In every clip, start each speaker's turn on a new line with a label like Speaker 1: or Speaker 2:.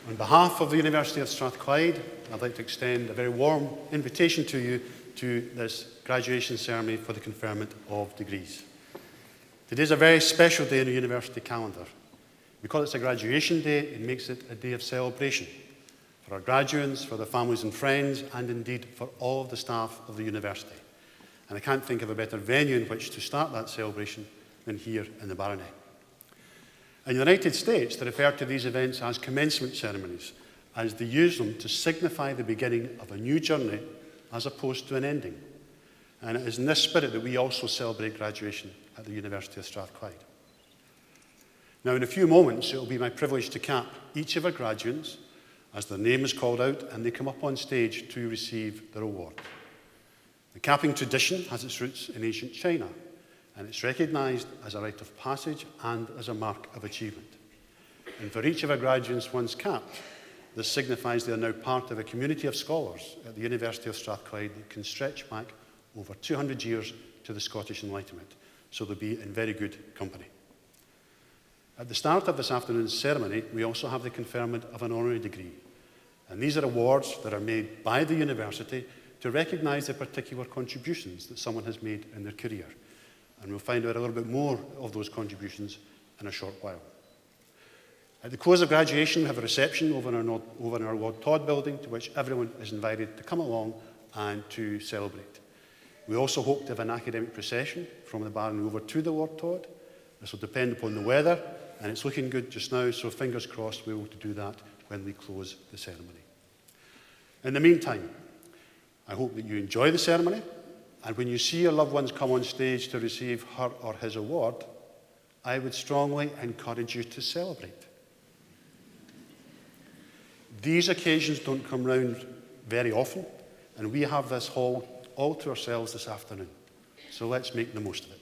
Speaker 1: On behalf of the University of Strathclyde, I'd like to extend a very warm invitation to you to this graduation ceremony for the conferment of degrees. Today is a very special day in the university calendar. Because it's a graduation day, it makes it a day of celebration for our graduates, for their families and friends, and indeed for all of the staff of the university. And I can't think of a better venue in which to start that celebration than here in the Barony. In the United States, they refer to these events as commencement ceremonies, as they use them to signify the beginning of a new journey as opposed to an ending. And it is in this spirit that we also celebrate graduation at the University of Strathclyde. Now, in a few moments, it will be my privilege to cap each of our graduates as their name is called out and they come up on stage to receive their award. The capping tradition has its roots in ancient China, and it's recognised as a rite of passage and as a mark of achievement. And for each of our graduates once capped, this signifies they are now part of a community of scholars at the University of Strathclyde that can stretch back over 200 years to the Scottish Enlightenment, so they'll be in very good company. At the start of this afternoon's ceremony, we also have the conferment of an honorary degree. And these are awards that are made by the university to recognise the particular contributions that someone has made in their career. And we'll find out a little bit more of those contributions in a short while. At the close of graduation, we have a reception over in our Lord Todd building to which everyone is invited to come along and to celebrate. We also hope to have an academic procession from the Barony over to the Lord Todd. This will depend upon the weather, and it's looking good just now, so fingers crossed we're able to do that when we close the ceremony. In the meantime, I hope that you enjoy the ceremony, and when you see your loved ones come on stage to receive her or his award, I would strongly encourage you to celebrate. These occasions don't come round very often, and we have this hall all to ourselves this afternoon, so let's make the most of it.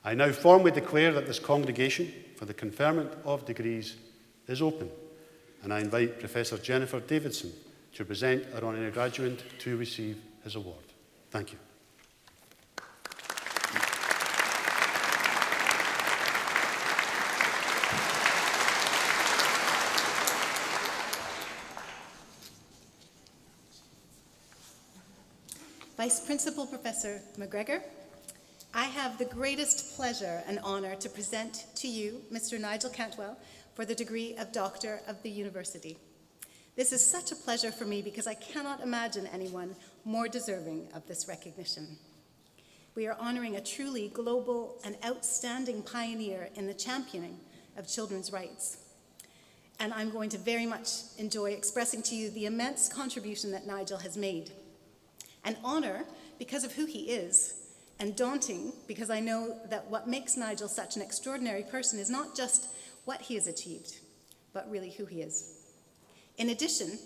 Speaker 1: I now formally declare that this congregation for the conferment of degrees is open, and I invite Professor Jennifer Davidson to present our honorary graduate to receive his award. Thank you.
Speaker 2: Vice Principal Professor McGregor, I have the greatest pleasure and honour to present to you Mr. Nigel Cantwell for the degree of Doctor of the University. This is such a pleasure for me because I cannot imagine anyone more deserving of this recognition. We are honouring a truly global and outstanding pioneer in the championing of children's rights. And I'm going to very much enjoy expressing to you the immense contribution that Nigel has made. An honour because of who he is, and daunting because I know that what makes Nigel such an extraordinary person is not just what he has achieved, but really who he is. In addition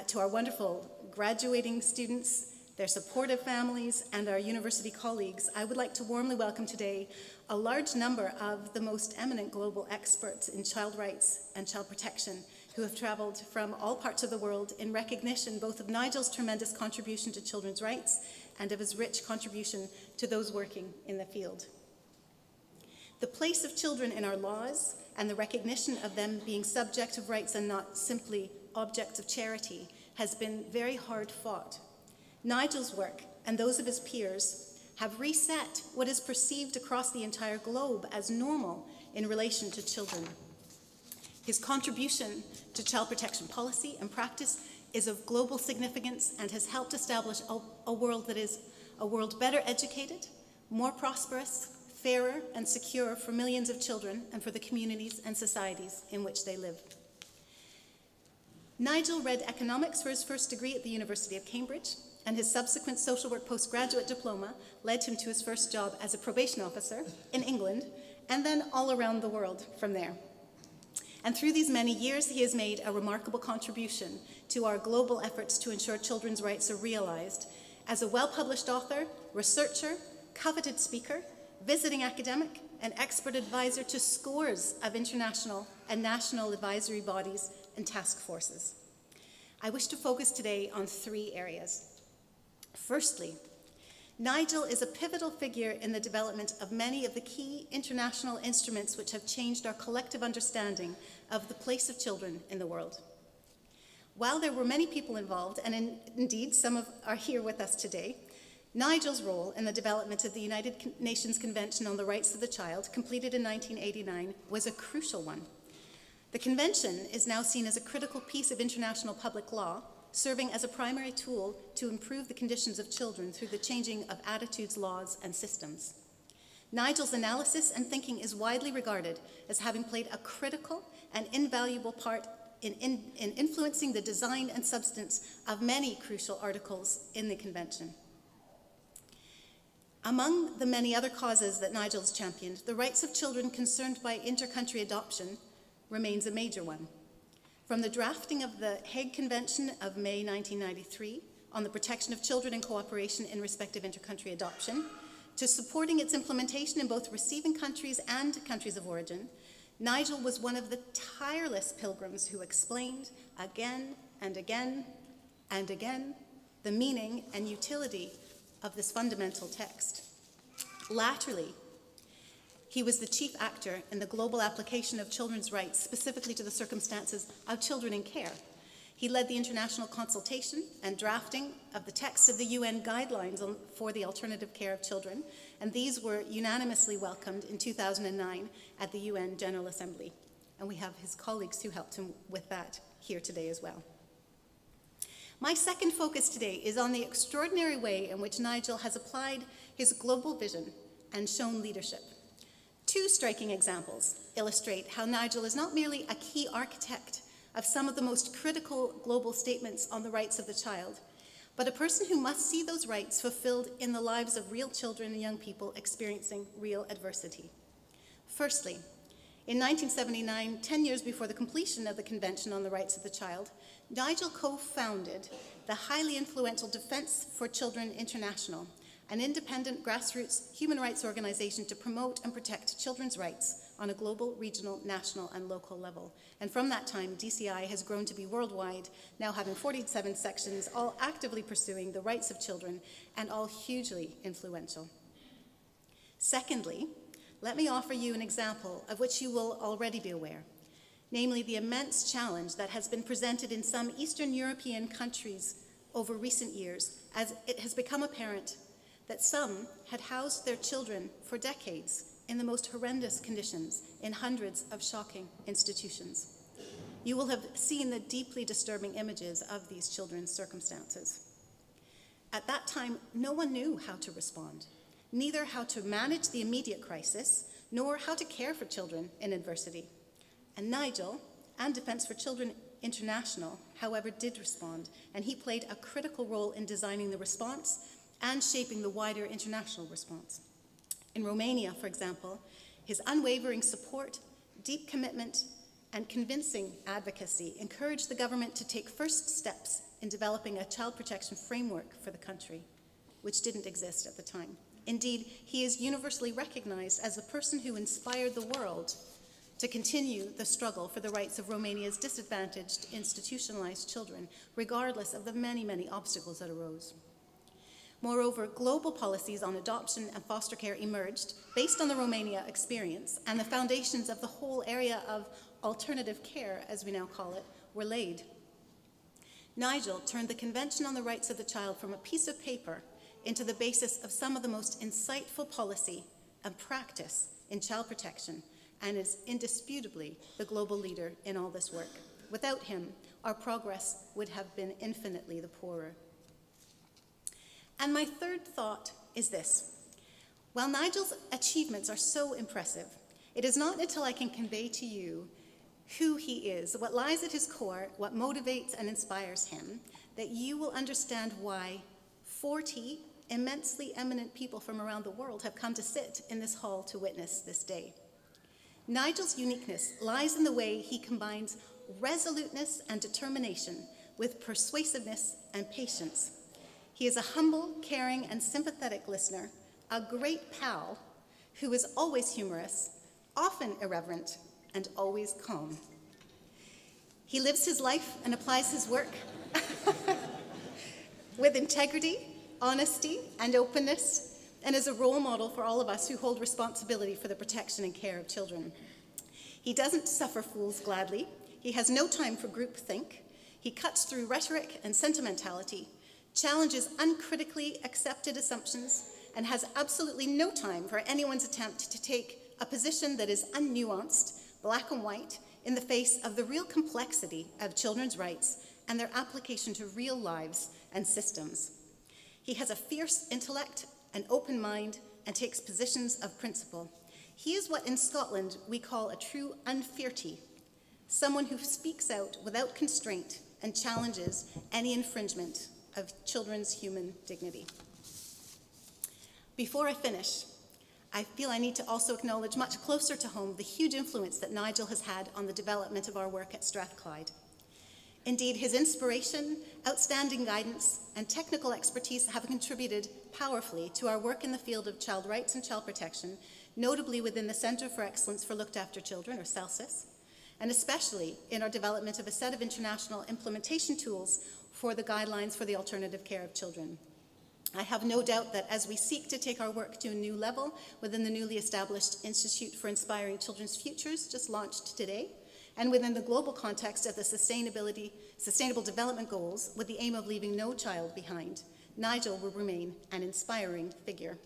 Speaker 2: to our wonderful graduating students, their supportive families, and our university colleagues, I would like to warmly welcome today a large number of the most eminent global experts in child rights and child protection who have travelled from all parts of the world in recognition both of Nigel's tremendous contribution to children's rights and of his rich contribution to those working in the field. The place of children in our laws and the recognition of them being subject of rights and not simply objects of charity has been very hard fought. Nigel's work and those of his peers have reset what is perceived across the entire globe as normal in relation to children. His contribution to child protection policy and practice is of global significance and has helped establish a world that is a world better educated, more prosperous, fairer and secure for millions of children and for the communities and societies in which they live. Nigel read economics for his first degree at the University of Cambridge, and his subsequent social work postgraduate diploma led him to his first job as a probation officer in England, and then all around the world from there. And through these many years, he has made a remarkable contribution to our global efforts to ensure children's rights are realized as a well-published author, researcher, coveted speaker, visiting academic, and expert advisor to scores of international and national advisory bodies and task forces. I wish to focus today on three areas. Firstly, Nigel is a pivotal figure in the development of many of the key international instruments which have changed our collective understanding of the place of children in the world. While there were many people involved, and indeed some are here with us today, Nigel's role in the development of the United Nations Convention on the Rights of the Child, completed in 1989, was a crucial one. The convention is now seen as a critical piece of international public law, serving as a primary tool to improve the conditions of children through the changing of attitudes, laws, and systems. Nigel's analysis and thinking is widely regarded as having played a critical and invaluable part in influencing the design and substance of many crucial articles in the convention. Among the many other causes that Nigel's championed, the rights of children concerned by inter-country adoption remains a major one. From the drafting of the Hague Convention of May 1993 on the protection of children and cooperation in respect of inter-country adoption, to supporting its implementation in both receiving countries and countries of origin, Nigel was one of the tireless pilgrims who explained again and again and again the meaning and utility of this fundamental text. Latterly, he was the chief actor in the global application of children's rights, specifically to the circumstances of children in care. He led the international consultation and drafting of the text of the UN guidelines for the alternative care of children, and these were unanimously welcomed in 2009 at the UN General Assembly. And we have his colleagues who helped him with that here today as well. My second focus today is on the extraordinary way in which Nigel has applied his global vision and shown leadership. Two striking examples illustrate how Nigel is not merely a key architect of some of the most critical global statements on the rights of the child, but a person who must see those rights fulfilled in the lives of real children and young people experiencing real adversity. Firstly, in 1979, 10 years before the completion of the Convention on the Rights of the Child, Nigel co-founded the highly influential Defense for Children International, an independent grassroots human rights organization to promote and protect children's rights on a global, regional, national, and local level. And from that time, DCI has grown to be worldwide, now having 47 sections, all actively pursuing the rights of children, and all hugely influential. Secondly, let me offer you an example of which you will already be aware, namely the immense challenge that has been presented in some Eastern European countries over recent years, as it has become apparent that some had housed their children for decades in the most horrendous conditions in hundreds of shocking institutions. You will have seen the deeply disturbing images of these children's circumstances. At that time, no one knew how to respond, neither how to manage the immediate crisis, nor how to care for children in adversity. And Nigel and Defense for Children International, however, did respond, and he played a critical role in designing the response and shaping the wider international response. In Romania, for example, his unwavering support, deep commitment, and convincing advocacy encouraged the government to take first steps in developing a child protection framework for the country, which didn't exist at the time. Indeed, he is universally recognized as the person who inspired the world to continue the struggle for the rights of Romania's disadvantaged, institutionalized children, regardless of the many, many obstacles that arose. Moreover, global policies on adoption and foster care emerged based on the Romania experience, and the foundations of the whole area of alternative care, as we now call it, were laid. Nigel turned the Convention on the Rights of the Child from a piece of paper into the basis of some of the most insightful policy and practice in child protection, and is indisputably the global leader in all this work. Without him, our progress would have been infinitely the poorer. And my third thought is this. While Nigel's achievements are so impressive, it is not until I can convey to you who he is, what lies at his core, what motivates and inspires him, that you will understand why 40 immensely eminent people from around the world have come to sit in this hall to witness this day. Nigel's uniqueness lies in the way he combines resoluteness and determination with persuasiveness and patience. He is a humble, caring, and sympathetic listener, a great pal who is always humorous, often irreverent, and always calm. He lives his life and applies his work with integrity honesty, and openness, and is a role model for all of us who hold responsibility for the protection and care of children. He doesn't suffer fools gladly. He has no time for groupthink. He cuts through rhetoric and sentimentality, challenges uncritically accepted assumptions, and has absolutely no time for anyone's attempt to take a position that is unnuanced, black and white, in the face of the real complexity of children's rights and their application to real lives and systems. He has a fierce intellect, an open mind, and takes positions of principle. He is what in Scotland we call a true unfearty, someone who speaks out without constraint and challenges any infringement of children's human dignity. Before I finish, I feel I need to also acknowledge much closer to home the huge influence that Nigel has had on the development of our work at Strathclyde. Indeed, his inspiration, outstanding guidance, and technical expertise have contributed powerfully to our work in the field of child rights and child protection, notably within the Centre for Excellence for Looked After Children, or CELSIS, and especially in our development of a set of international implementation tools for the guidelines for the alternative care of children. I have no doubt that as we seek to take our work to a new level within the newly established Institute for Inspiring Children's Futures, just launched today, and within the global context of the Sustainable Development Goals, with the aim of leaving no child behind, Nigel will remain an inspiring figure.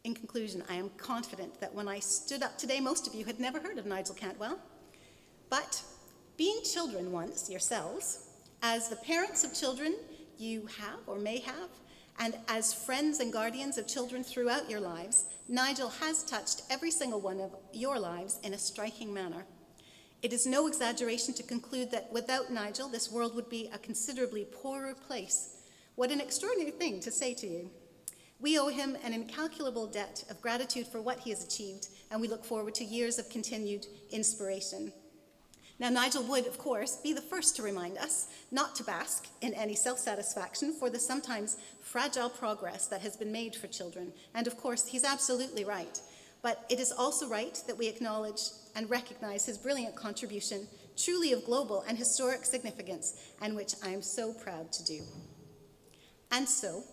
Speaker 2: In conclusion, I am confident that when I stood up today, most of you had never heard of Nigel Cantwell. But being children once yourselves, as the parents of children you have or may have, and as friends and guardians of children throughout your lives, Nigel has touched every single one of your lives in a striking manner. It is no exaggeration to conclude that without Nigel, this world would be a considerably poorer place. What an extraordinary thing to say to you. We owe him an incalculable debt of gratitude for what he has achieved, and we look forward to years of continued inspiration. Now, Nigel would, of course, be the first to remind us not to bask in any self-satisfaction for the sometimes fragile progress that has been made for children. And of course, he's absolutely right. But it is also right that we acknowledge and recognize his brilliant contribution, truly of global and historic significance, and which I am so proud to do. And so,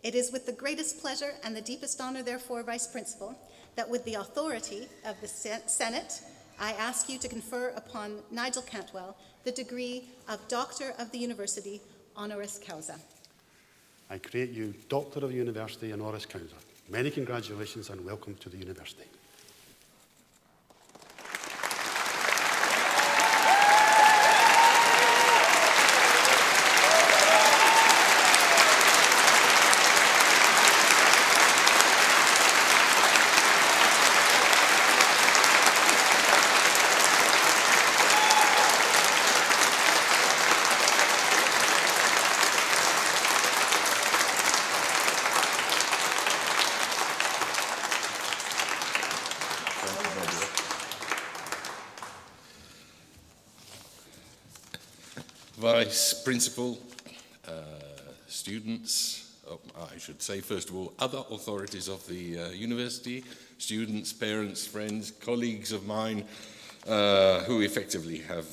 Speaker 2: it is with the greatest pleasure and the deepest honor, therefore, Vice Principal, that with the authority of the Senate, I ask you to confer upon Nigel Cantwell the degree of Doctor of the University honoris causa.
Speaker 1: I create you Doctor of the University honoris causa. Many congratulations and welcome to the university.
Speaker 3: Vice Principal, students, I should say first of all, other authorities of the university, students, parents, friends, colleagues of mine who effectively have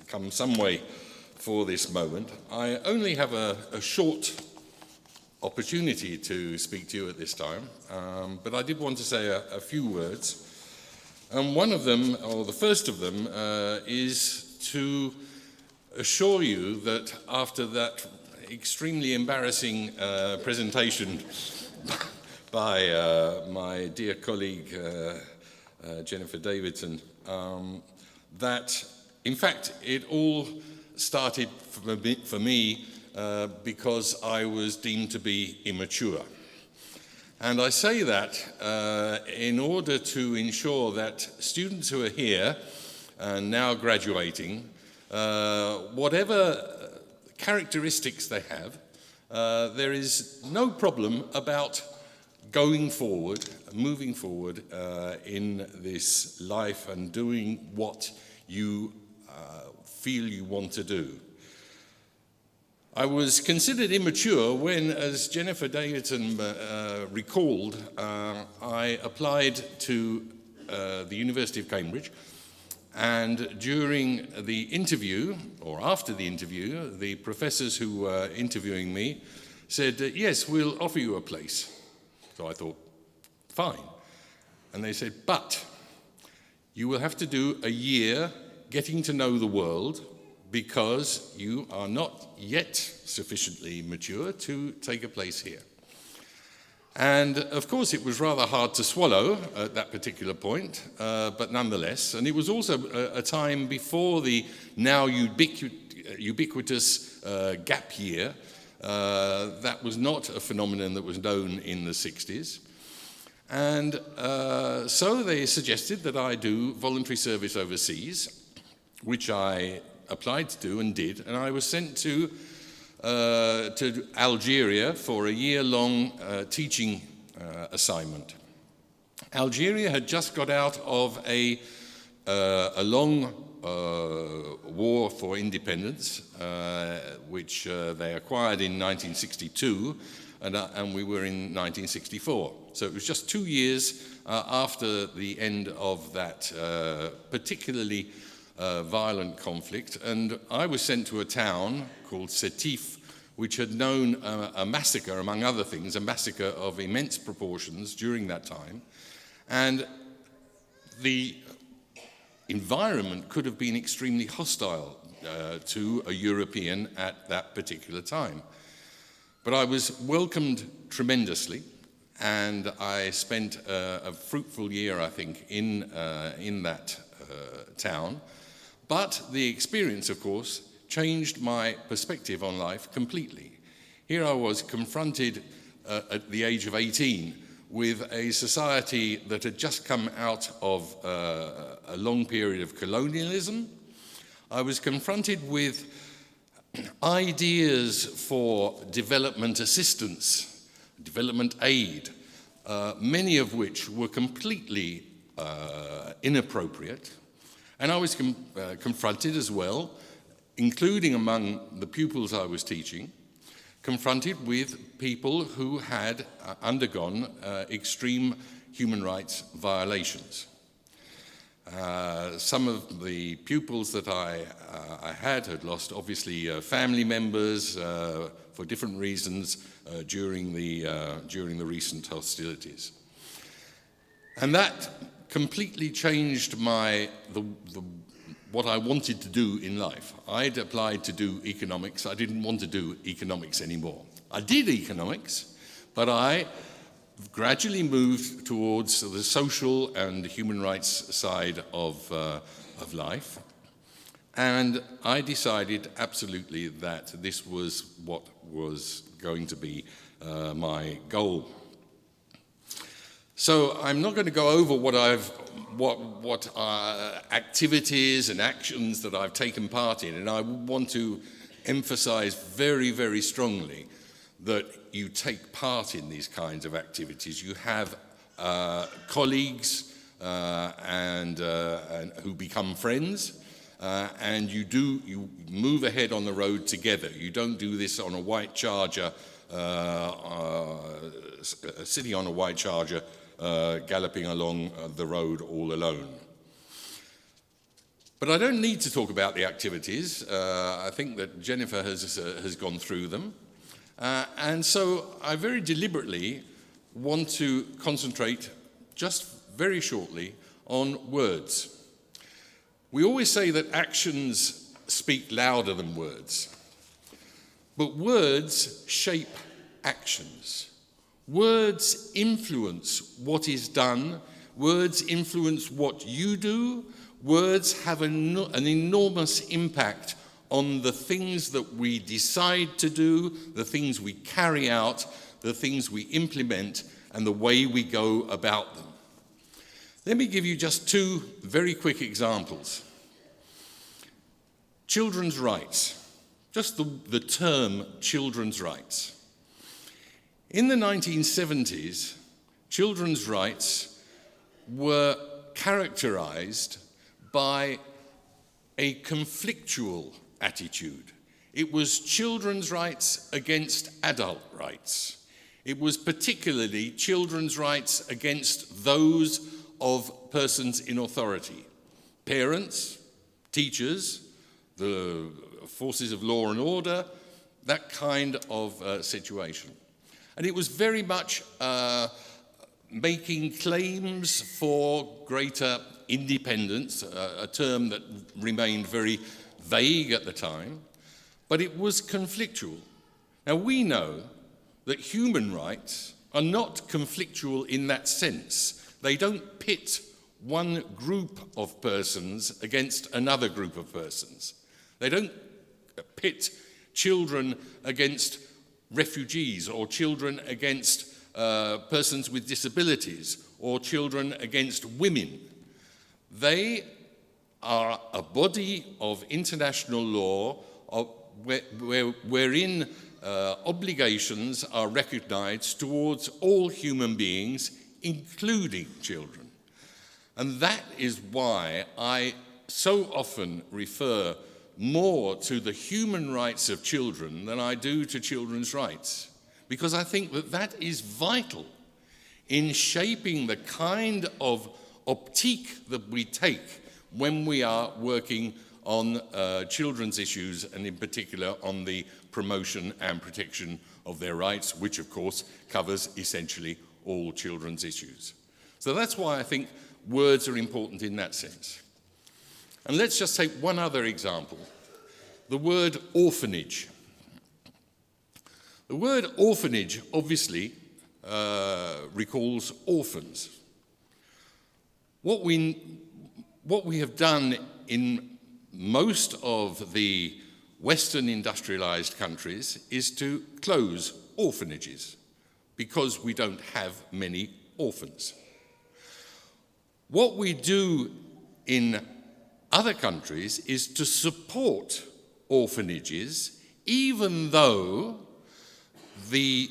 Speaker 3: come some way for this moment. I only have a short opportunity to speak to you at this time, but I did want to say a few words. And one of them, or the first of them, is to assure you that after that extremely embarrassing presentation by my dear colleague Jennifer Davidson, that in fact it all started for me because I was deemed to be immature. And I say that in order to ensure that students who are here and now graduating, whatever characteristics they have, there is no problem about going forward, moving forward in this life and doing what you feel you want to do. I was considered immature when, as Jennifer Davidson recalled, I applied to the University of Cambridge, And during the interview, or after the interview, the professors who were interviewing me said, yes, we'll offer you a place. So I thought, fine. And they said, but you will have to do a year getting to know the world because you are not yet sufficiently mature to take a place here. And of course it was rather hard to swallow at that particular point, but nonetheless. And it was also a time before the now ubiquitous gap year. That was not a phenomenon that was known in the 60s. And so they suggested that I do voluntary service overseas, which I applied to do and did. And I was sent to Algeria for a year-long teaching assignment. Algeria had just got out of a long war for independence, which they acquired in 1962, and we were in 1964. So it was just 2 years after the end of that particularly violent conflict, and I was sent to a town called Sétif, which had known a massacre, among other things, a massacre of immense proportions during that time. And the environment could have been extremely hostile to a European at that particular time. But I was welcomed tremendously, and I spent a fruitful year, I think, in that town. But the experience, of course, changed my perspective on life completely. Here I was confronted at the age of 18 with a society that had just come out of a long period of colonialism. I was confronted with ideas for development assistance, development aid, many of which were completely inappropriate. And I was confronted as well, including among the pupils I was teaching, confronted with people who had undergone extreme human rights violations. Some of the pupils that I had lost, obviously, family members for different reasons during the recent hostilities. And that completely changed what I wanted to do in life. I'd applied to do economics. I didn't want to do economics anymore. I did economics, but I gradually moved towards the social and human rights side of life. And I decided absolutely that this was what was going to be my goal. So I'm not going to go over what activities and actions that I've taken part in, and I want to emphasize very, very strongly that you take part in these kinds of activities. You have colleagues and who become friends, and you move ahead on the road together. You don't do this on a white charger, sitting on a white charger, galloping along the road all alone. But I don't need to talk about the activities. I think that Jennifer has gone through them. And so I very deliberately want to concentrate just very shortly on words. We always say that actions speak louder than words. But words shape actions. Words influence what is done. Words influence what you do. Words have an enormous impact on the things that we decide to do, the things we carry out, the things we implement, and the way we go about them. Let me give you just two very quick examples. Children's rights, just the term children's rights. In the 1970s, children's rights were characterized by a conflictual attitude. It was children's rights against adult rights. It was particularly children's rights against those of persons in authority, parents, teachers, the forces of law and order, that kind of situation. And it was very much making claims for greater independence, a term that remained very vague at the time, but it was conflictual. Now we know that human rights are not conflictual in that sense. They don't pit one group of persons against another group of persons. They don't pit children against refugees, or children against persons with disabilities, or children against women. They are a body of international law wherein obligations are recognized towards all human beings, including children. And that is why I so often refer more to the human rights of children than I do to children's rights, because I think that that is vital in shaping the kind of optique that we take when we are working on children's issues, and in particular on the promotion and protection of their rights, which of course covers essentially all children's issues. So that's why I think words are important in that sense. And let's just take one other example, the word orphanage. The word orphanage obviously recalls orphans. What we have done in most of the Western industrialized countries is to close orphanages because we don't have many orphans. What we do in other countries is to support orphanages, even though the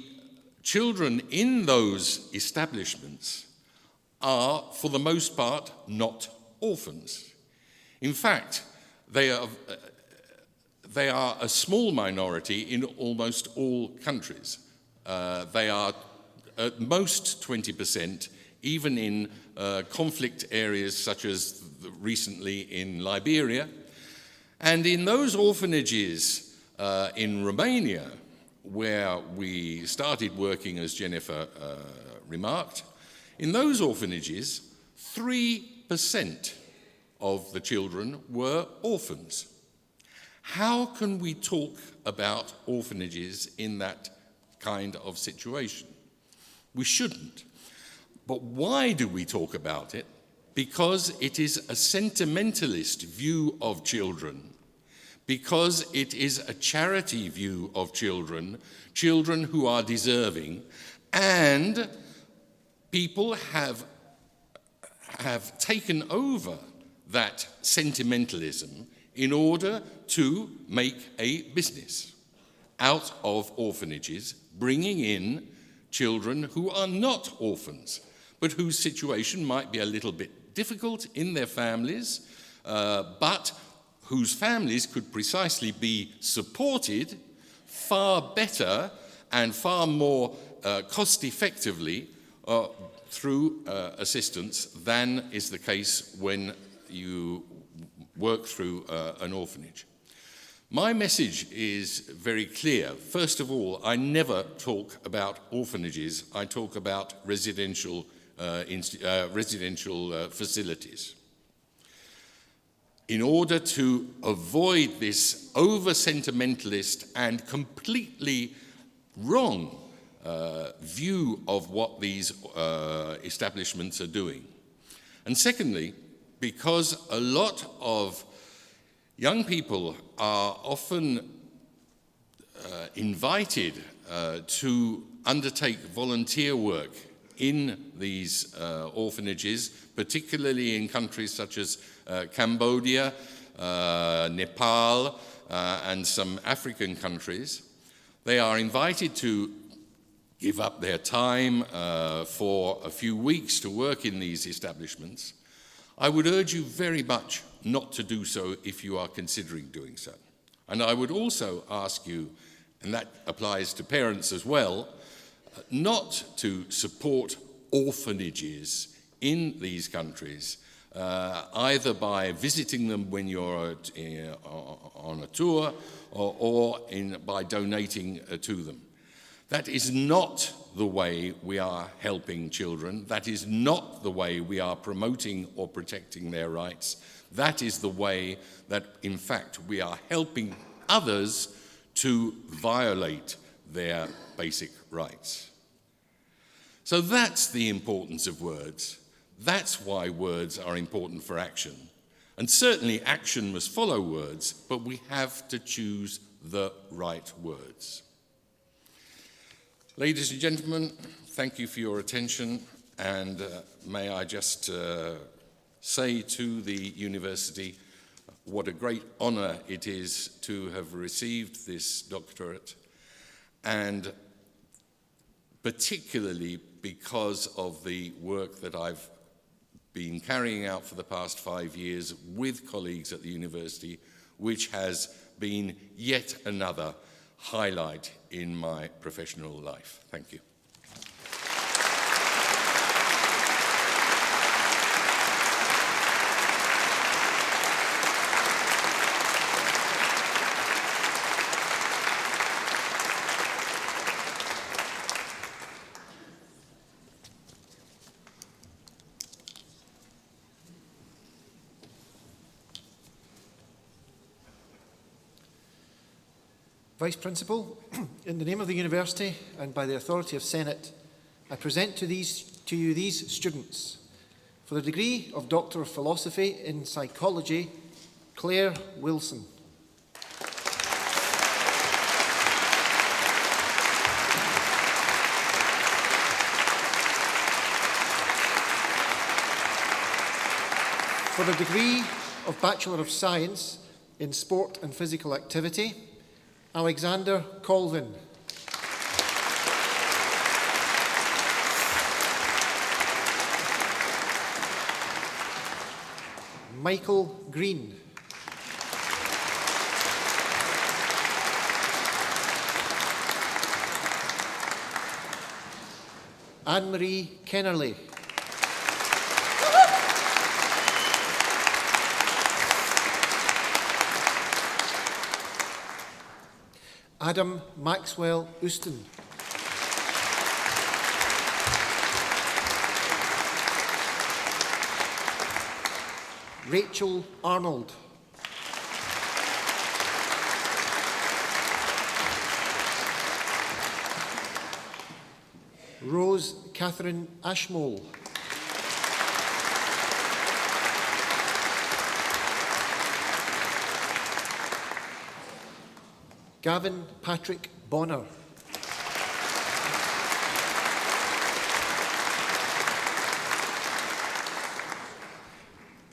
Speaker 3: children in those establishments are, for the most part, not orphans. In fact, they are a small minority in almost all countries. They are at most 20%, even in conflict areas such as recently in Liberia. And in those orphanages in Romania, where we started working, as Jennifer remarked, in those orphanages, 3% of the children were orphans. How can we talk about orphanages in that kind of situation? We shouldn't. But why do we talk about it? Because it is a sentimentalist view of children, because it is a charity view of children, children who are deserving, and people have taken over that sentimentalism in order to make a business out of orphanages, bringing in children who are not orphans, but whose situation might be a little bit difficult in their families, but whose families could precisely be supported far better and far more cost-effectively through assistance than is the case when you work through an orphanage. My message is very clear. First of all, I never talk about orphanages. I talk about residential facilities. In order to avoid this over-sentimentalist and completely wrong view of what these establishments are doing. And secondly, because a lot of young people are often invited to undertake volunteer work in these orphanages, particularly in countries such as Cambodia, Nepal, and some African countries. They are invited to give up their time for a few weeks to work in these establishments. I would urge you very much not to do so if you are considering doing so. And I would also ask you, and that applies to parents as well, not to support orphanages in these countries either by visiting them when you're on a tour or by donating to them. That is not the way we are helping children. That is not the way we are promoting or protecting their rights. That is the way that, in fact, we are helping others to violate their basic rights. So that's the importance of words. That's why words are important for action. And certainly action must follow words, but we have to choose the right words. Ladies and gentlemen, thank you for your attention, and may I just say to the university what a great honour it is to have received this doctorate, and particularly because of the work that I've been carrying out for the past 5 years with colleagues at the university, which has been yet another highlight in my professional life. Thank you.
Speaker 4: Vice Principal, in the name of the University and by the authority of Senate, I present to you these students. For the degree of Doctor of Philosophy in Psychology, Claire Wilson. For the degree of Bachelor of Science in Sport and Physical Activity, Alexander Colvin. Michael Green. Anne-Marie Kennerly. Adam Maxwell Houston. Rachel Arnold. Rose Catherine Ashmole. Gavin Patrick Bonner.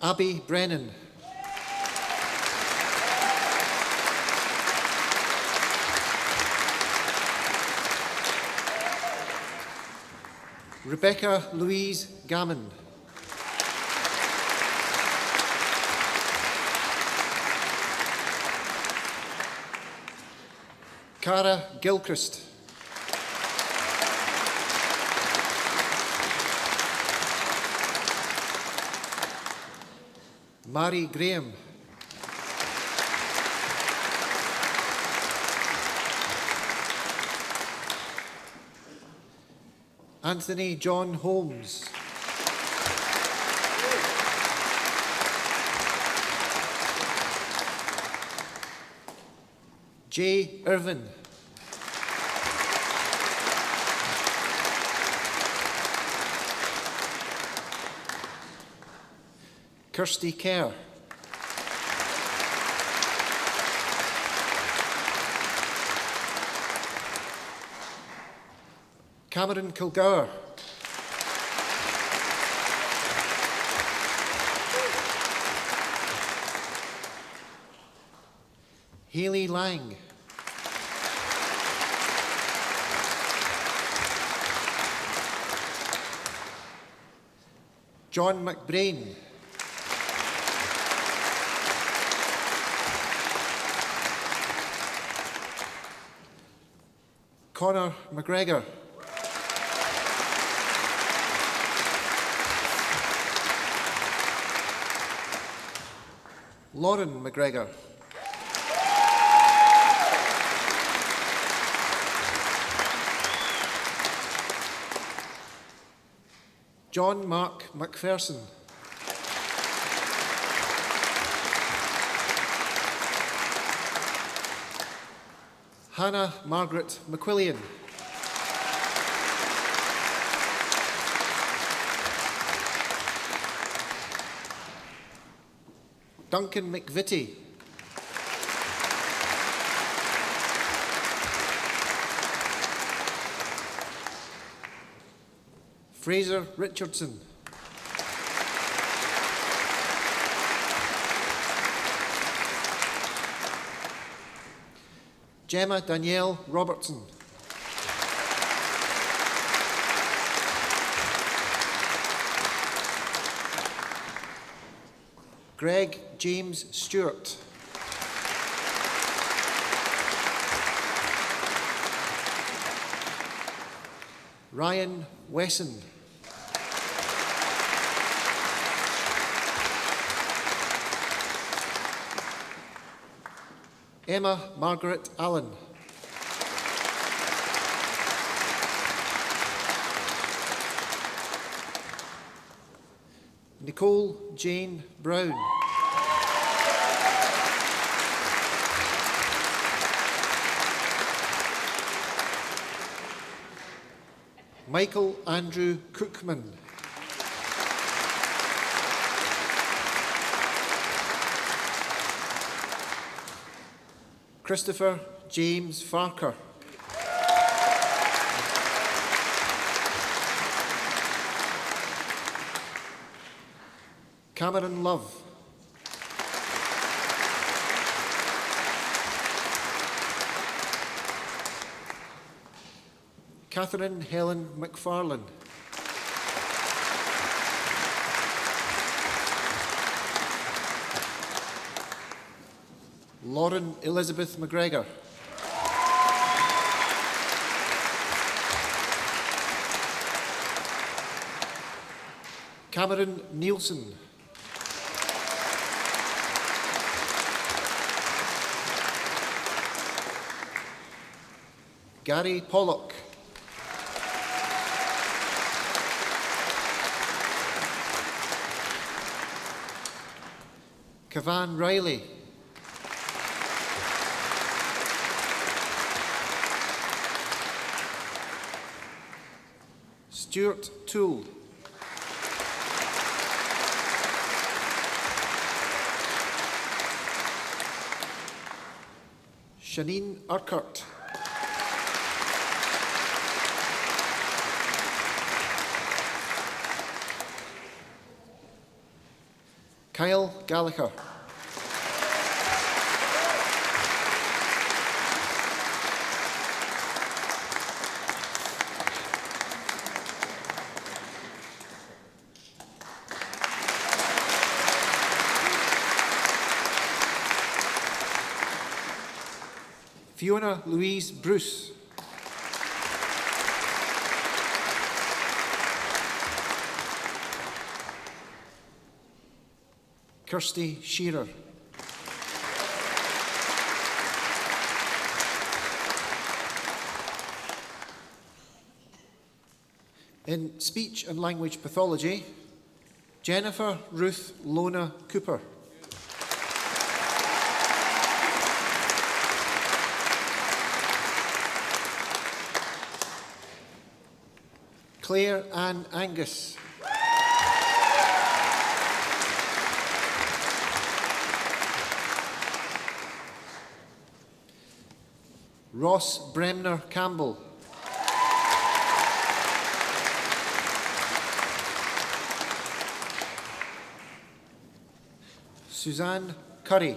Speaker 4: Abby Brennan. Rebecca Louise Gammon. Cara Gilchrist. Mary Graham. Anthony John Holmes. Jay Irvin. Kirsty Kerr. Cameron Kilgour. Hayley Lang. John McBrain. Conor McGregor. Lauren McGregor. John Mark McPherson. Hannah Margaret McQuillian. Duncan McVitie. Fraser Richardson. Gemma Danielle Robertson. Greg James Stewart. Ryan Wesson. Emma Margaret Allen. Nicole Jane Brown. Michael Andrew Cookman. Christopher James Farker. Cameron Love. Catherine Helen McFarlane. Lauren Elizabeth McGregor. Cameron Nielsen. Gary Pollock. Cavan Riley. Stuart Toole. Shanine Urquhart. Kyle Gallagher. Fiona Louise Bruce. Kirsty Shearer. In Speech and Language Pathology, Jennifer Ruth Lona Cooper. Claire Ann Angus. Ross Bremner Campbell. Suzanne Curry.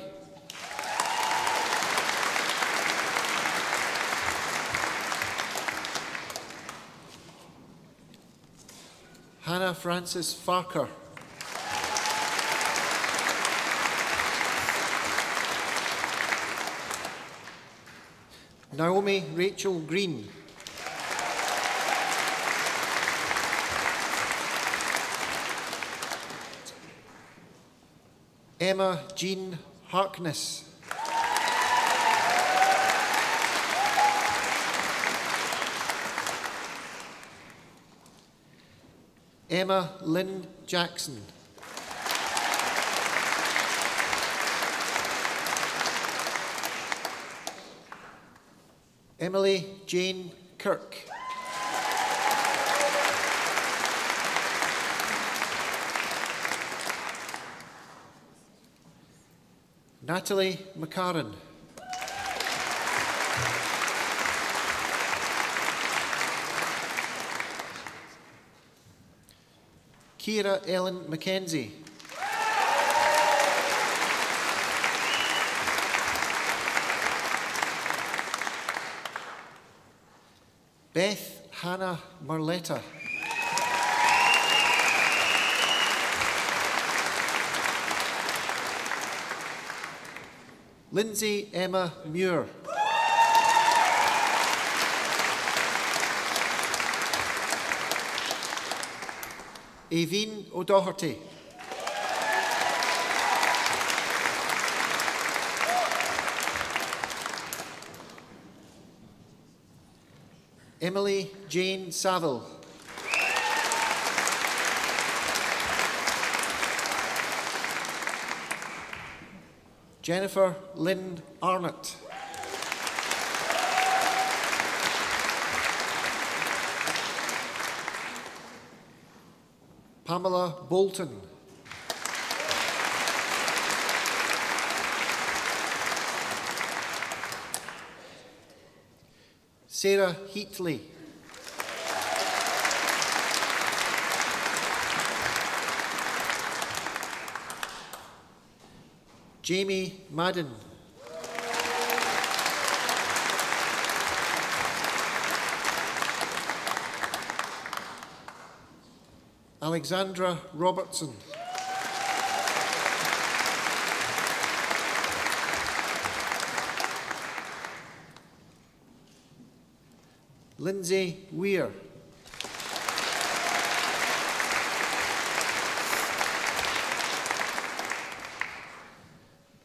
Speaker 4: Hannah Frances Farker. Naomi Rachel Green. Emma Jean Harkness. Emma Lynn Jackson. Emily Jane Kirk. Natalie McCarran. Kira Ellen Mackenzie. Beth Hannah Marletta. Lindsay Emma Muir. Aveen O'Doherty. Emily Jane Saville. Jennifer Lynn Arnott. Pamela Bolton. Sarah Heatley. Jamie Madden. Alexandra Robertson. Lindsay Weir.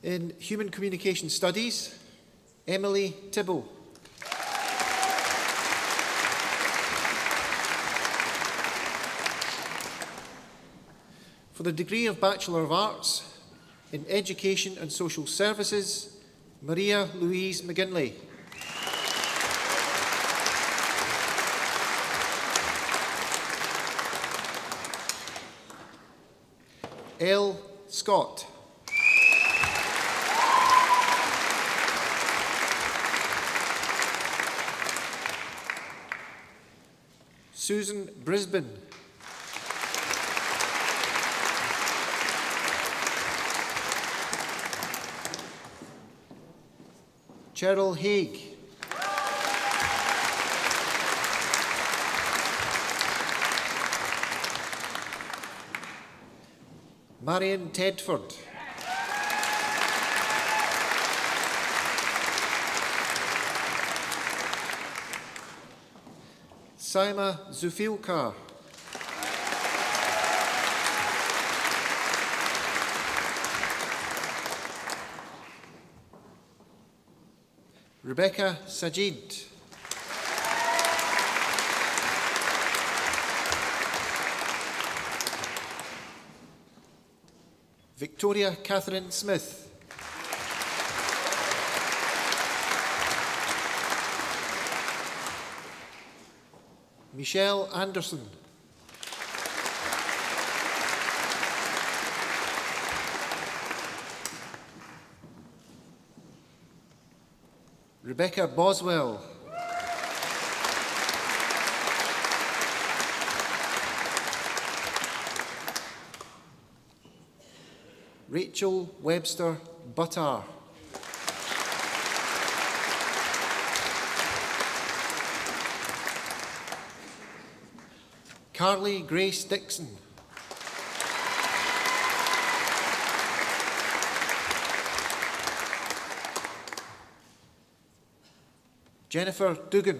Speaker 4: In Human Communication Studies, Emily Tibble. For the degree of Bachelor of Arts in Education and Social Services, Maria Louise McGinley. L. Scott. Susan Brisbane. Cheryl Haig. Marion Tedford. Saima Zufilkar. Rebecca Sajid. Victoria Catherine Smith. Michelle Anderson. Rebecca Boswell. Rachel Webster Buttar. Carly Grace Dixon. Jennifer Dugan.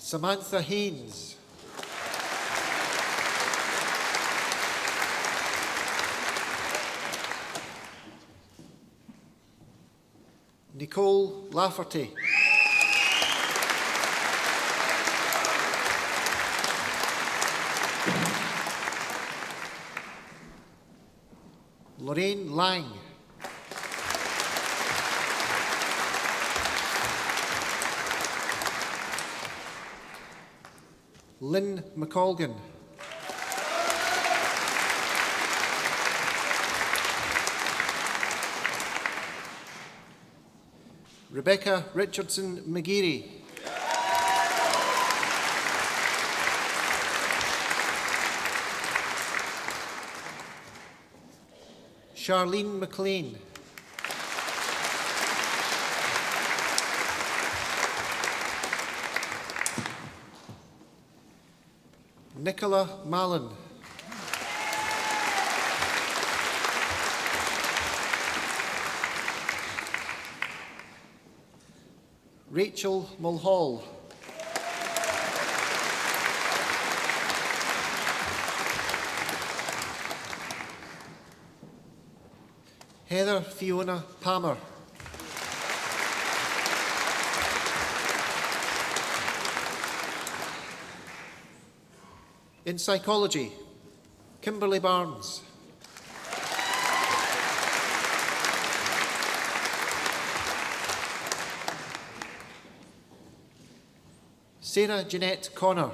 Speaker 4: Samantha Haynes. Nicole Lafferty. Lorraine Lang. Lynn McColgan. Rebecca Richardson McGeary. Charlene McLean. Nicola Mallon. Rachel Mulhall. Heather Fiona Palmer. In psychology, Kimberly Barnes. Sarah Jeanette Connor.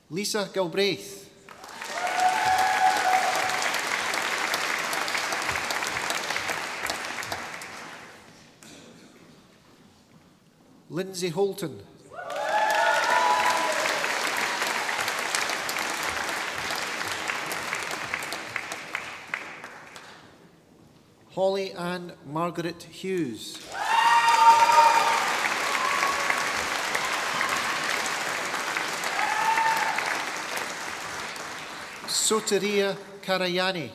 Speaker 4: Lisa Galbraith. Lindsay Holton. Holly Ann Margaret Hughes. Soteria Karayani.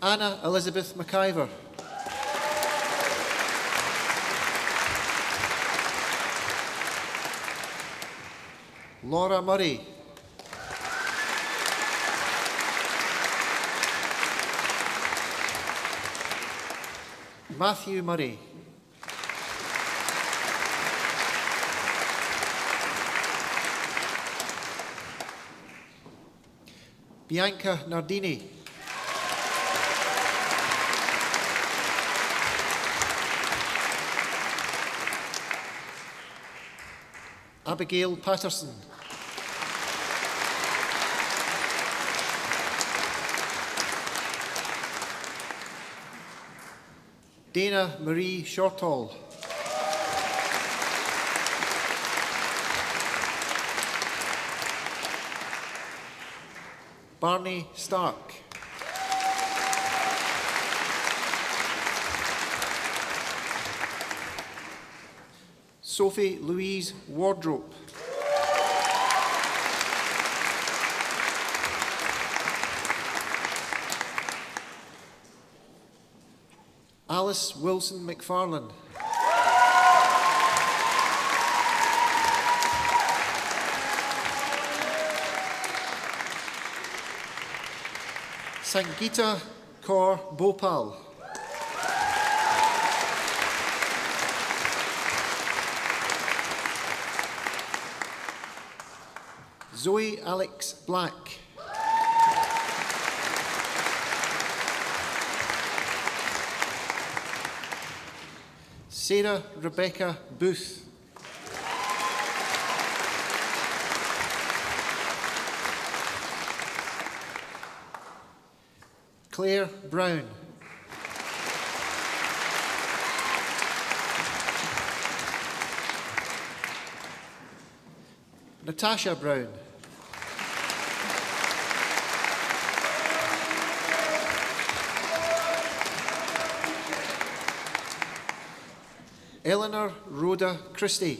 Speaker 4: Anna Elizabeth McIver. Laura Murray. Matthew Murray. Bianca Nardini. Abigail Patterson. Dana Marie Shortall. Barney Stark. Sophie Louise Wardrope. Alice Wilson McFarlane. Sangeeta Kaur Bhopal. Zoe Alex Black. Sarah Rebecca Booth. Claire Brown. Natasha Brown. Eleanor Rhoda Christie.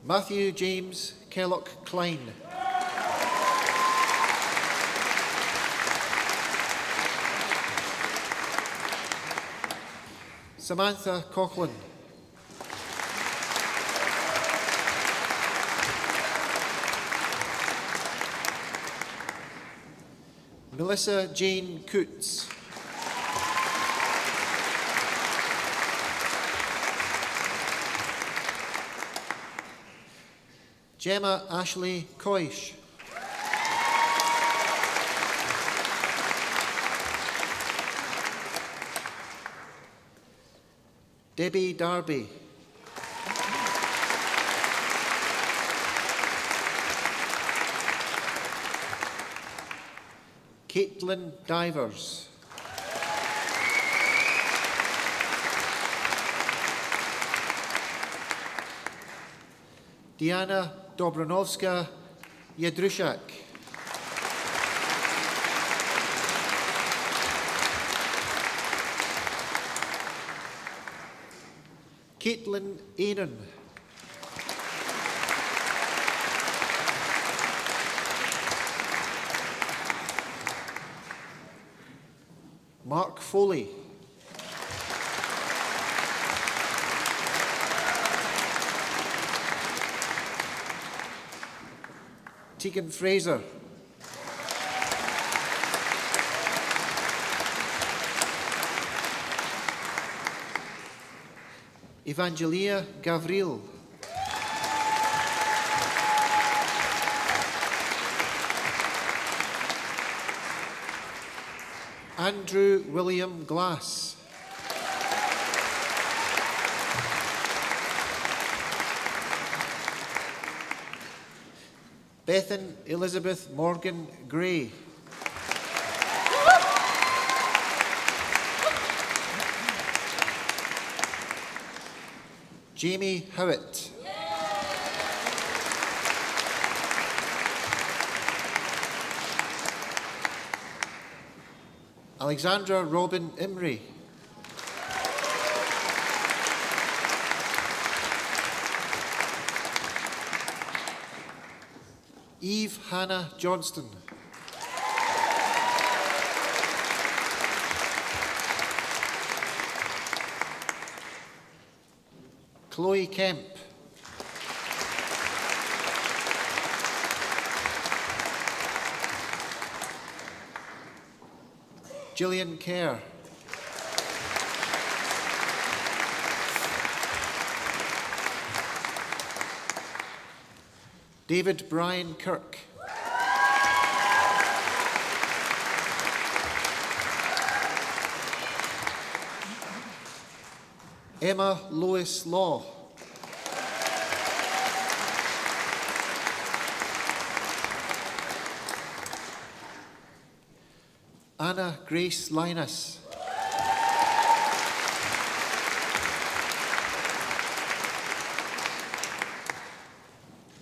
Speaker 4: Matthew James Kellock Klein. Samantha Coughlin. Melissa Jane Coots. Gemma Ashley Coish. Debbie Darby. Caitlin Divers. Diana Dobronovska Jedrushak. Caitlin Ainan. Mark Foley. Tegan Fraser. Evangelia Gavril. Andrew William Glass. Bethan Elizabeth Morgan Gray. Jamie Howitt. Alexandra Robin Imrie. Eve Hannah Johnston. Chloe Kemp. Gillian Kerr. David Brian Kirk. Emma Lois Law. Anna Grace Linus.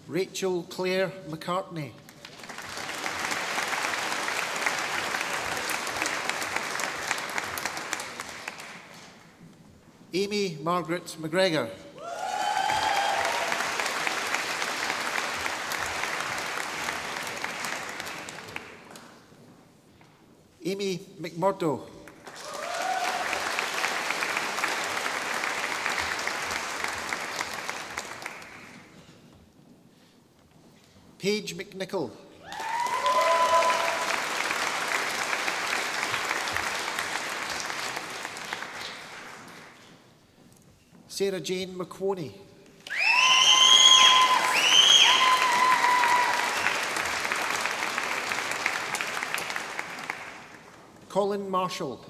Speaker 4: Rachel Claire McCartney. Amy Margaret McGregor. Amy McMurdo. Paige McNichol. Sarah Jane McWoney. Colin Marshall.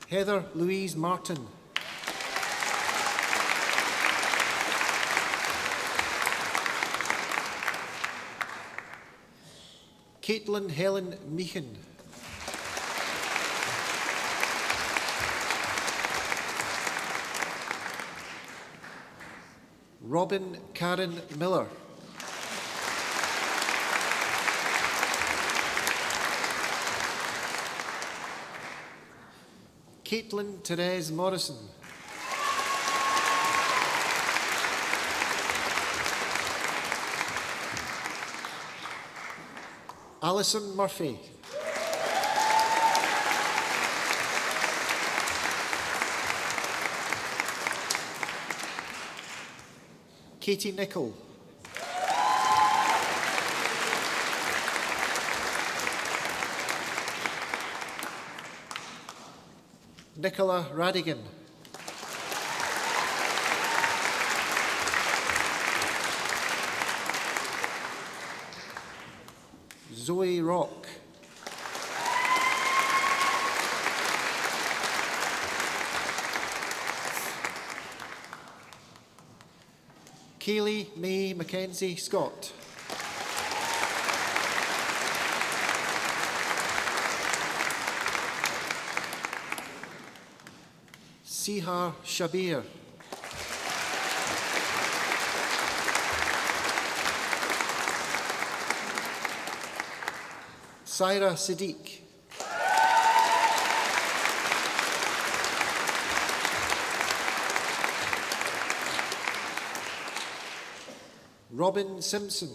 Speaker 4: Heather Louise Martin. Caitlin Helen Meehan. Robin Karen Miller. Caitlin Therese Morrison. Alison Murphy. Katie Nichol. Nicola Radigan. Zoe Rock. Kaylee Mae Mackenzie Scott. Sihar Shabir. Saira Siddiq. Robin Simpson.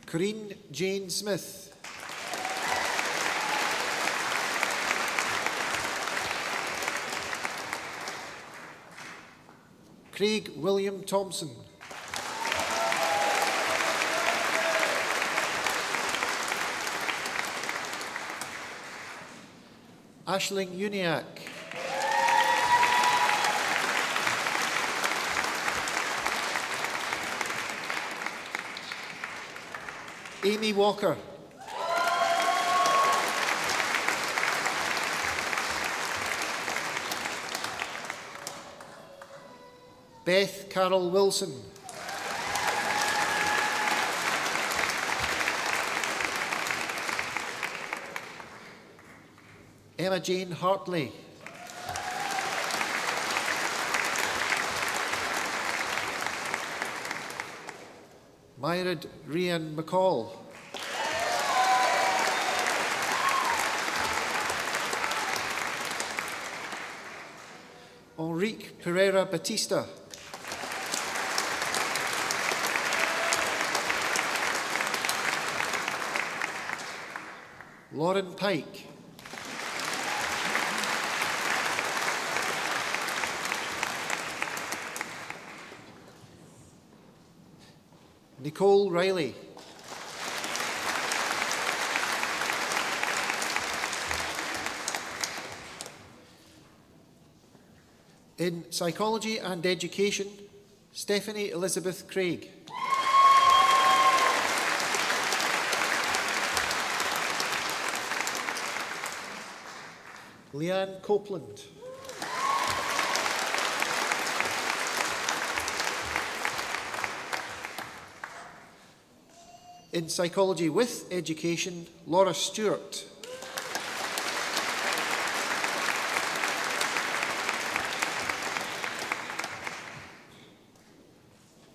Speaker 4: Corinne Jane Smith. Craig William Thompson. Aisling Uniac. Amy Walker. Beth Carol Wilson. Emma Jane Hartley. Myrid Rian McCall. Enrique Pereira Batista. Lauren Pike. Nicole Riley. In Psychology and Education, Stephanie Elizabeth Craig. Leanne Copeland. In Psychology with Education, Laura Stewart.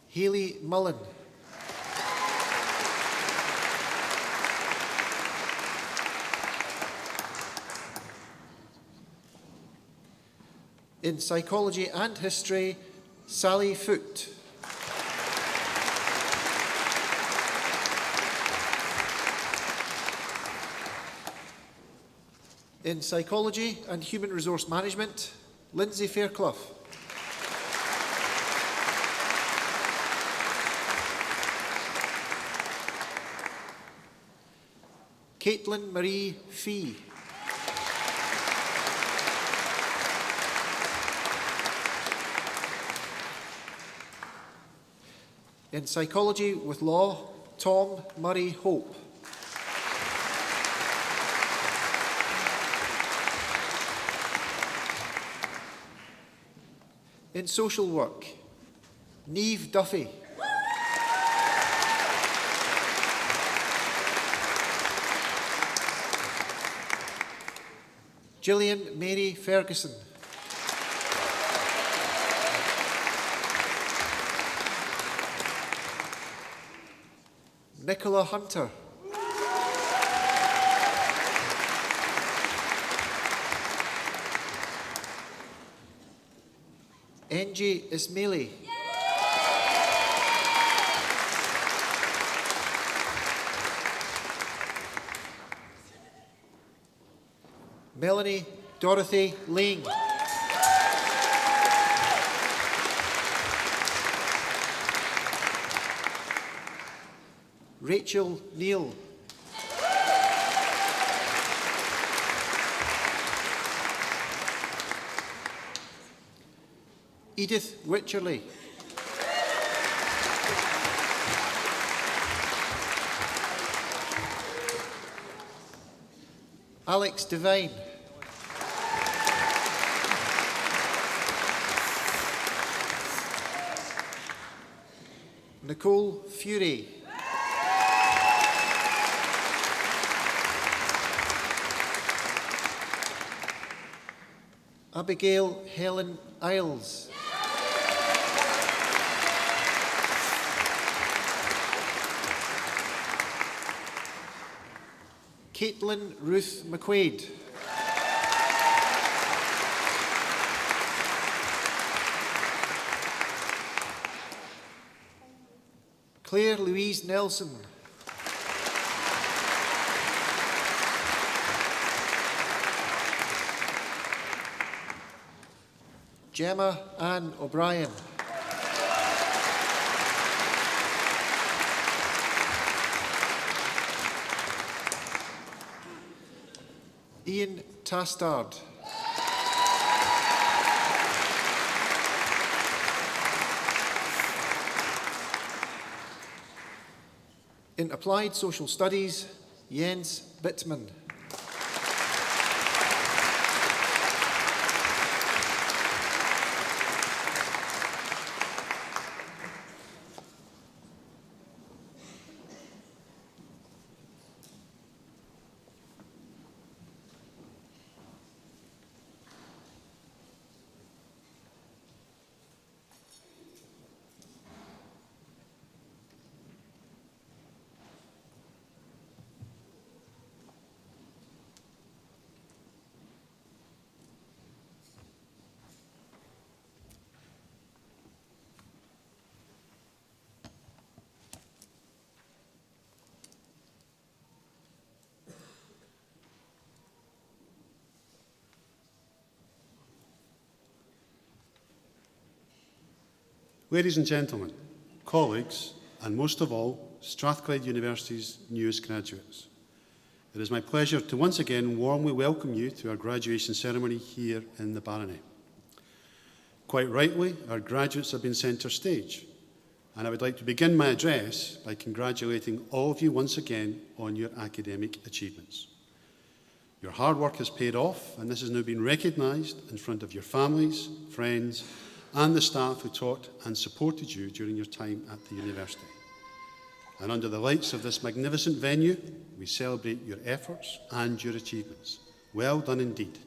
Speaker 4: Hayley Mullen. In Psychology and History, Sally Foote. In Psychology and Human Resource Management, Lindsay Fairclough. Caitlin Marie Fee. In Psychology with Law, Tom Murray Hope. In Social Work, Niamh Duffy. Gillian Mary Ferguson. Nicola Hunter. Angie Ismaili. Melanie Dorothy Ling. Rachel Neal. Edith Wycherley. Alex Devine. Nicole Fury. Abigail Helen Isles. Caitlin Ruth McQuaid. Claire Louise Nelson. Gemma Ann O'Brien. Ian Tastard. In Applied Social Studies, Jens Bittman.
Speaker 1: Ladies and gentlemen, colleagues, and most of all, Strathclyde University's newest graduates, it is my pleasure to once again warmly welcome you to our graduation ceremony here in the Barony. Quite rightly, our graduates have been centre stage, and I would like to begin my address by congratulating all of you once again on your academic achievements. Your hard work has paid off, and this has now been recognised in front of your families, friends, and the staff who taught and supported you during your time at the university. And under the lights of this magnificent venue, we celebrate your efforts and your achievements. Well done indeed.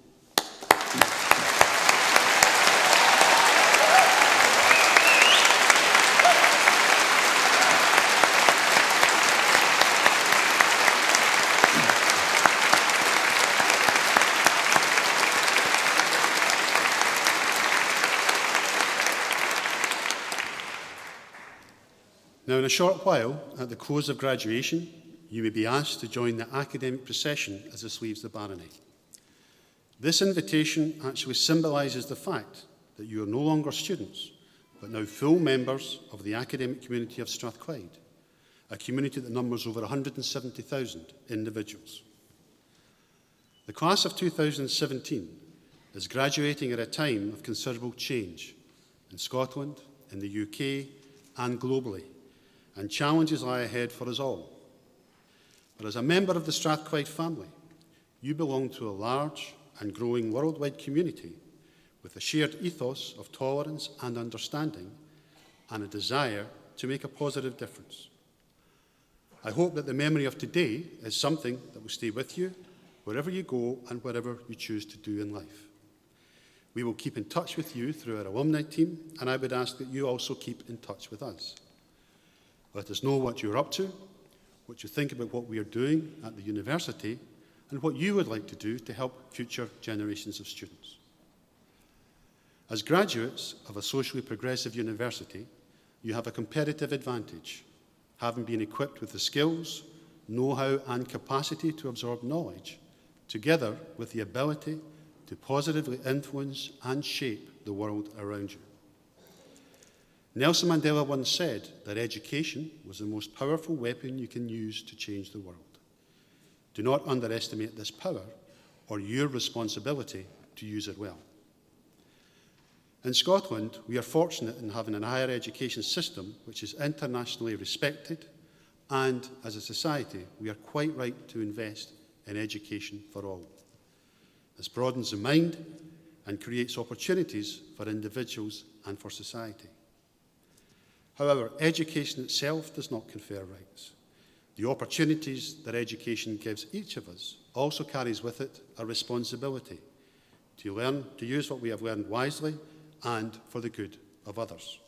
Speaker 1: Now, in a short while, at the close of graduation, you may be asked to join the academic procession as this leaves the Barony. This invitation actually symbolises the fact that you are no longer students, but now full members of the academic community of Strathclyde, a community that numbers over 170,000 individuals. The class of 2017 is graduating at a time of considerable change in Scotland, in the UK, and globally, and challenges lie ahead for us all. But as a member of the Strathclyde family, you belong to a large and growing worldwide community with a shared ethos of tolerance and understanding and a desire to make a positive difference. I hope that the memory of today is something that will stay with you wherever you go and whatever you choose to do in life. We will keep in touch with you through our alumni team, and I would ask that you also keep in touch with us. Let us know what you're up to, what you think about what we are doing at the university, and what you would like to do to help future generations of students. As graduates of a socially progressive university, you have a competitive advantage, having been equipped with the skills, know-how and capacity to absorb knowledge, together with the ability to positively influence and shape the world around you. Nelson Mandela once said that education was the most powerful weapon you can use to change the world. Do not underestimate this power or your responsibility to use it well. In Scotland, we are fortunate in having a higher education system which is internationally respected, and as a society, we are quite right to invest in education for all. This broadens the mind and creates opportunities for individuals and for society. However, education itself does not confer rights. The opportunities that education gives each of us also carries with it a responsibility to learn, to use what we have learned wisely and for the good of others.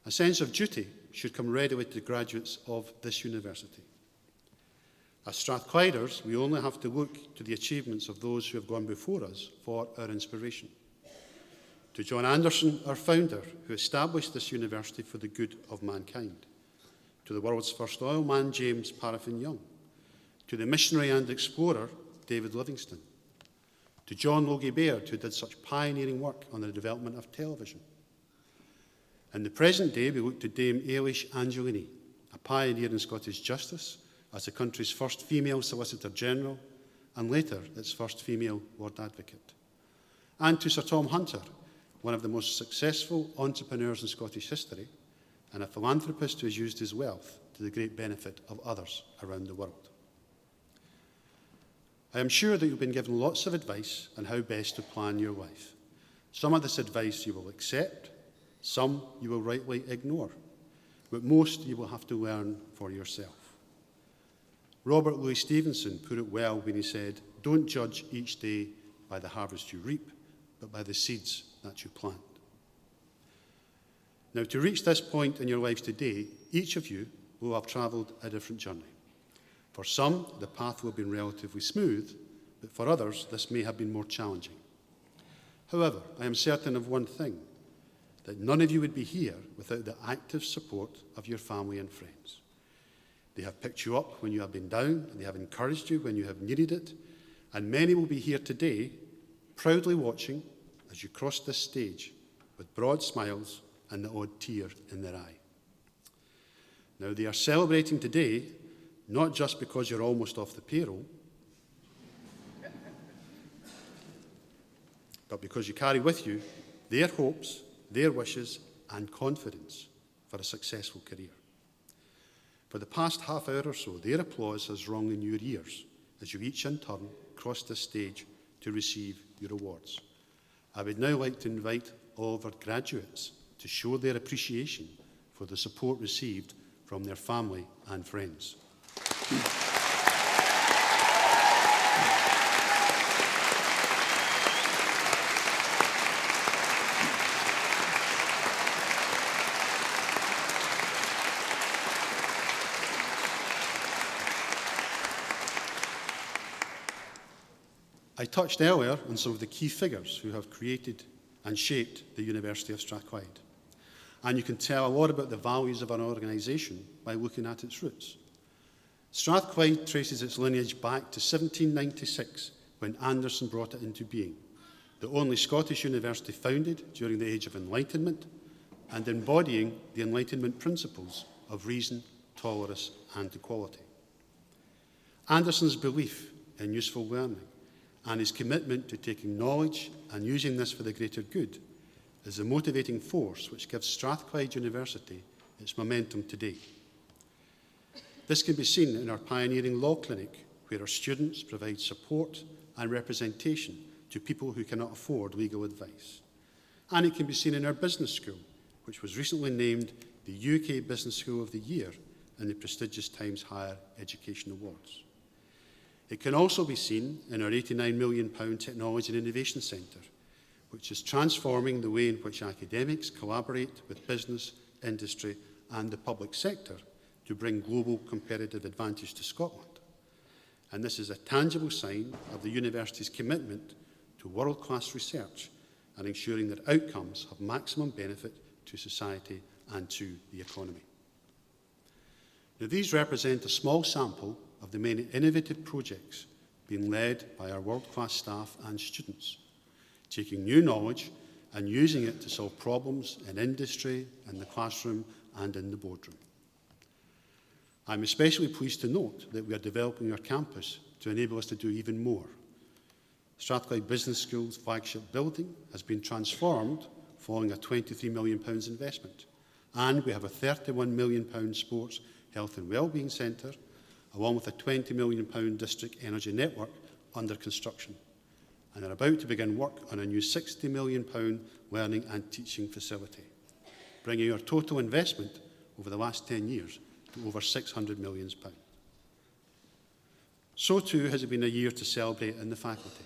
Speaker 1: A sense of duty should come readily to graduates of this university. As Strathclyders, we only have to look to the achievements of those who have gone before us for our inspiration. To John Anderson, our founder, who established this university for the good of mankind. To the world's first oil man, James Paraffin Young. To the missionary and explorer, David Livingstone. To John Logie Baird, who did such pioneering work on the development of television. In the present day, we look to Dame Eilish Angelini, a pioneer in Scottish justice, as the country's first female Solicitor General, and later its first female Lord Advocate. And to Sir Tom Hunter, one of the most successful entrepreneurs in Scottish history, and a philanthropist who has used his wealth to the great benefit of others around the world. I am sure that you've been given lots of advice on how best to plan your life. Some of this advice you will accept, some you will rightly ignore, but most you will have to learn for yourself. Robert Louis Stevenson put it well when he said, "Don't judge each day by the harvest you reap, but by the seeds that you plant." Now, to reach this point in your lives today, each of you will have travelled a different journey. For some, the path will have been relatively smooth, but for others, this may have been more challenging. However, I am certain of one thing, that none of you would be here without the active support of your family and friends. They have picked you up when you have been down, and they have encouraged you when you have needed it, and many will be here today, proudly watching as you cross this stage with broad smiles and the odd tear in their eye. Now, they are celebrating today, not just because you're almost off the payroll, but because you carry with you their hopes, their wishes, and confidence for a successful career. For the past half hour or so, their applause has rung in your ears as you each in turn cross this stage to receive your awards. I would now like to invite all of our graduates to show their appreciation for the support received from their family and friends. I touched earlier on some of the key figures who have created and shaped the University of Strathclyde. And you can tell a lot about the values of an organisation by looking at its roots. Strathclyde traces its lineage back to 1796, when Anderson brought it into being, the only Scottish university founded during the Age of Enlightenment and embodying the Enlightenment principles of reason, tolerance and equality. Anderson's belief in useful learning and his commitment to taking knowledge and using this for the greater good is the motivating force which gives Strathclyde University its momentum today. This can be seen in our pioneering law clinic, where our students provide support and representation to people who cannot afford legal advice. And it can be seen in our business school, which was recently named the UK Business School of the Year in the prestigious Times Higher Education Awards. It can also be seen in our £89 million Technology and Innovation Centre, which is transforming the way in which academics collaborate with business, industry and the public sector to bring global competitive advantage to Scotland. And this is a tangible sign of the university's commitment to world-class research and ensuring that outcomes have maximum benefit to society and to the economy. Now, these represent a small sample of the many innovative projects being led by our world-class staff and students, taking new knowledge and using it to solve problems in industry, in the classroom and in the boardroom. I'm especially pleased to note that we are developing our campus to enable us to do even more. Strathclyde Business School's flagship building has been transformed following a £23 million investment, and we have a £31 million sports, health and wellbeing centre, along with a £20 million district energy network under construction, and are about to begin work on a new £60 million learning and teaching facility, bringing our total investment over the last 10 years to over £600 million. So too has it been a year to celebrate in the faculty.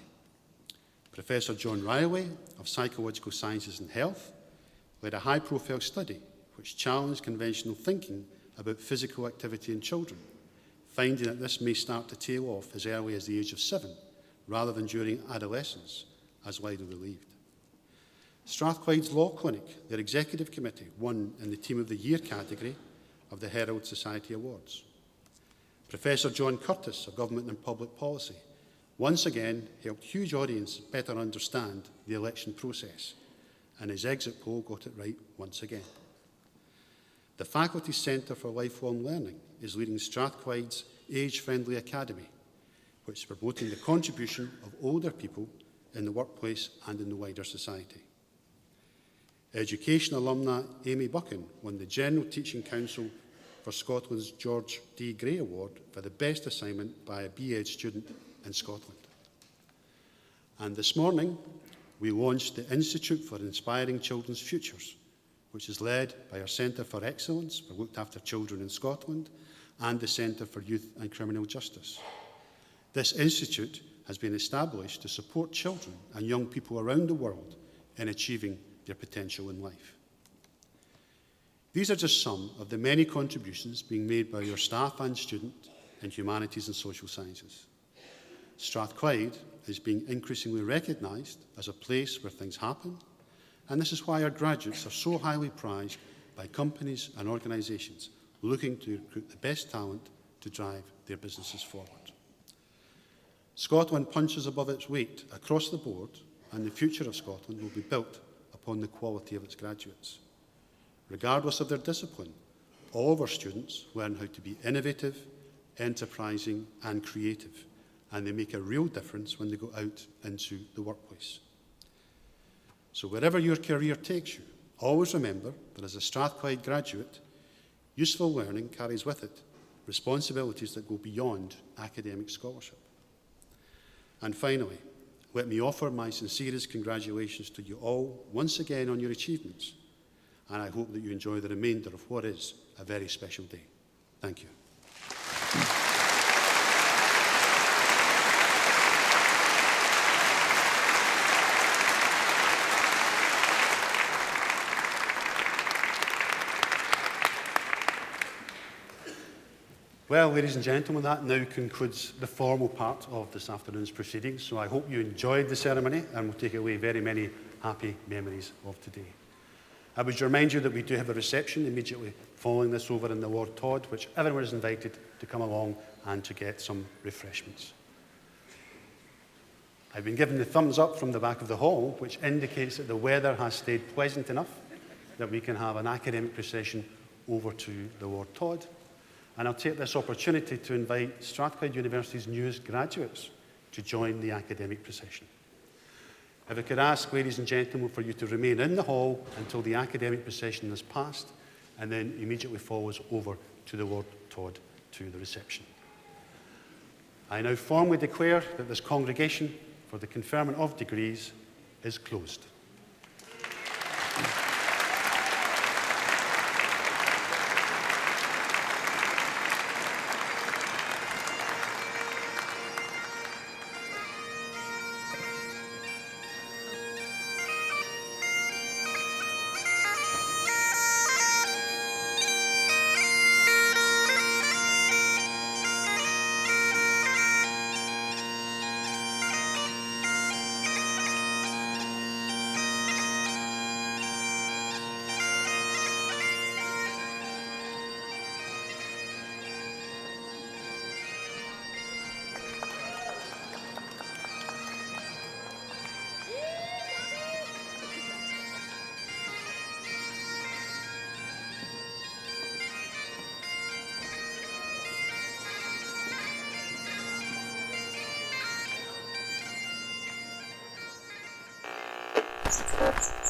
Speaker 1: Professor John Riley of Psychological Sciences and Health led a high-profile study which challenged conventional thinking about physical activity in children, finding that this may start to tail off as early as the age of 7, rather than during adolescence, as widely believed. Strathclyde's Law Clinic, their executive committee, won in the Team of the Year category of the Herald Society Awards. Professor John Curtis of Government and Public Policy once again helped huge audiences better understand the election process, and his exit poll got it right once again. The Faculty Centre for Lifelong Learning is leading Strathclyde's Age-Friendly Academy, which is promoting the contribution of older people in the workplace and in the wider society. Education alumna Amy Buchan won the General Teaching Council for Scotland's George D. Gray Award for the best assignment by a B.Ed student in Scotland. And this morning, we launched the Institute for Inspiring Children's Futures, which is led by our Centre for Excellence for Looked After Children in Scotland and the Centre for Youth and Criminal Justice. This institute has been established to support children and young people around the world in achieving their potential in life. These are just some of the many contributions being made by your staff and students in humanities and social sciences. Strathclyde is being increasingly recognised as a place where things happen, and this is why our graduates are so highly prized by companies and organisations looking to recruit the best talent to drive their businesses forward. Scotland punches above its weight across the board, and the future of Scotland will be built upon the quality of its graduates. Regardless of their discipline, all of our students learn how to be innovative, enterprising and creative, and they make a real difference when they go out into the workplace. So wherever your career takes you, always remember that as a Strathclyde graduate, useful learning carries with it responsibilities that go beyond academic scholarship. And finally, let me offer my sincerest congratulations to you all once again on your achievements, and I hope that you enjoy the remainder of what is a very special day. Thank you. Well, ladies and gentlemen, that now concludes the formal part of this afternoon's proceedings. So I hope you enjoyed the ceremony and will take away very many happy memories of today. I would remind you that we do have a reception immediately following this over in the Lord Todd, which everyone is invited to come along and to get some refreshments. I've been given the thumbs up from the back of the hall, which indicates that the weather has stayed pleasant enough that we can have an academic procession over to the Lord Todd. And I'll take this opportunity to invite Strathclyde University's newest graduates to join the academic procession. If I could ask, ladies and gentlemen, for you to remain in the hall until the academic procession has passed, and then immediately follows over to the Lord Todd to the reception. I now formally declare that this congregation for the conferment of degrees is closed.
Speaker 5: Thank you.